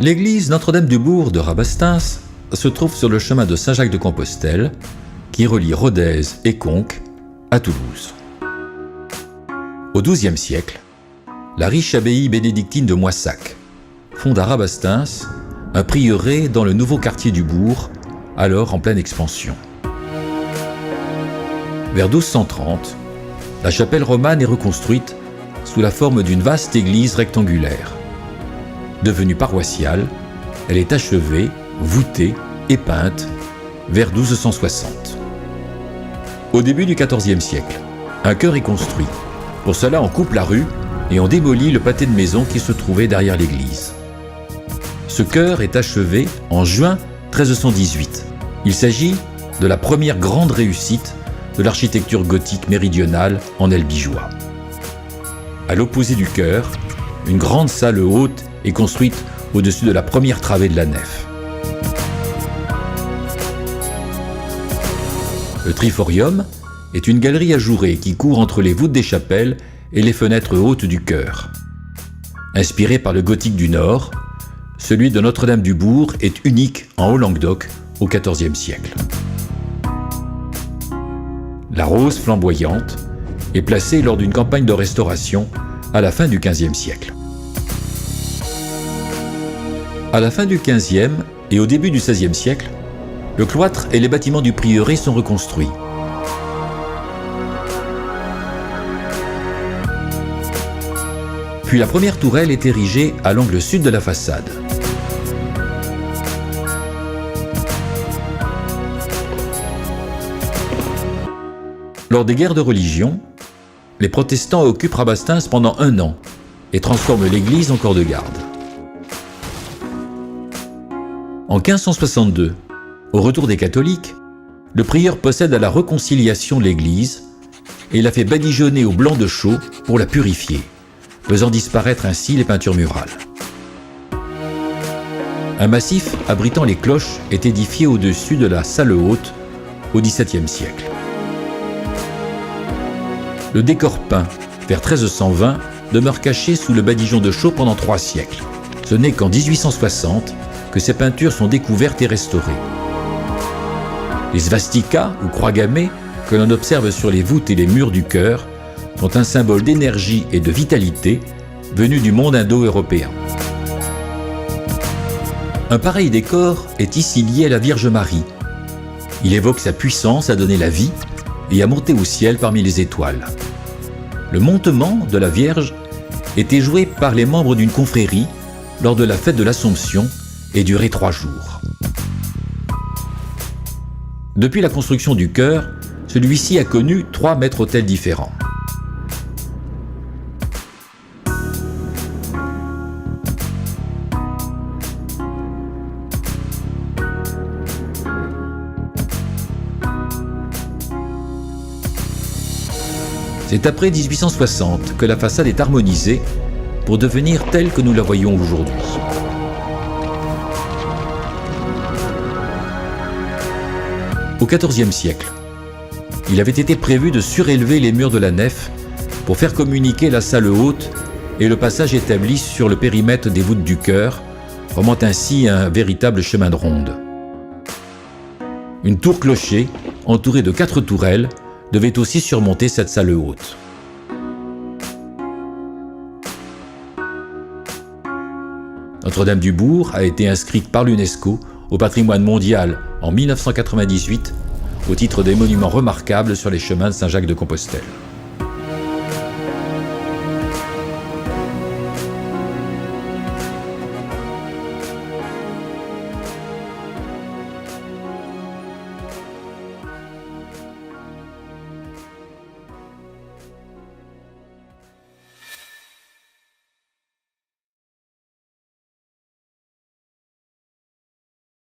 L'église Notre-Dame-du-Bourg de Rabastens se trouve sur le chemin de Saint-Jacques-de-Compostelle qui relie Rodez et Conques à Toulouse. Au XIIe siècle, la riche abbaye bénédictine de Moissac fonde à Rabastens un prieuré dans le nouveau quartier du bourg, alors en pleine expansion. Vers 1230, la chapelle romane est reconstruite sous la forme d'une vaste église rectangulaire. Devenue paroissiale, elle est achevée, voûtée et peinte vers 1260. Au début du XIVe siècle, un chœur est construit. Pour cela, on coupe la rue et on démolit le pâté de maison qui se trouvait derrière l'église. Ce chœur est achevé en juin 1318. Il s'agit de la première grande réussite de l'architecture gothique méridionale en Albigeois. À l'opposé du chœur, une grande salle haute est construite au-dessus de la première travée de la nef. Le triforium est une galerie ajourée qui court entre les voûtes des chapelles et les fenêtres hautes du chœur. Inspiré par le gothique du Nord, celui de Notre-Dame-du-Bourg est unique en Haut-Languedoc au XIVe siècle. La rose flamboyante est placée lors d'une campagne de restauration à la fin du XVe siècle. À la fin du XVe et au début du XVIe siècle, le cloître et les bâtiments du prieuré sont reconstruits. Puis la première tourelle est érigée à l'angle sud de la façade. Lors des guerres de religion, les protestants occupent Rabastens pendant 1 an et transforment l'église en corps de garde. En 1562, au retour des catholiques, le prieur possède à la réconciliation l'église et la fait badigeonner au blanc de chaux pour la purifier, faisant disparaître ainsi les peintures murales. Un massif abritant les cloches est édifié au-dessus de la salle haute au XVIIe siècle. Le décor peint vers 1320 demeure caché sous le badigeon de chaux pendant 3 siècles. Ce n'est qu'en 1860 que ces peintures sont découvertes et restaurées. Les svastikas ou croix gammées que l'on observe sur les voûtes et les murs du chœur sont un symbole d'énergie et de vitalité venu du monde indo-européen. Un pareil décor est ici lié à la Vierge Marie. Il évoque sa puissance à donner la vie et à monter au ciel parmi les étoiles. Le montement de la Vierge était joué par les membres d'une confrérie lors de la fête de l'Assomption et durait 3 jours. Depuis la construction du chœur, celui-ci a connu 3 maîtres-autels différents. C'est après 1860 que la façade est harmonisée pour devenir telle que nous la voyons aujourd'hui. Au XIVe siècle, il avait été prévu de surélever les murs de la nef pour faire communiquer la salle haute et le passage établi sur le périmètre des voûtes du chœur, formant ainsi un véritable chemin de ronde. Une tour-clocher, entourée de 4 tourelles, devait aussi surmonter cette salle haute. Notre-Dame-du-Bourg a été inscrite par l'UNESCO au patrimoine mondial en 1998 au titre des monuments remarquables sur les chemins de Saint-Jacques-de-Compostelle.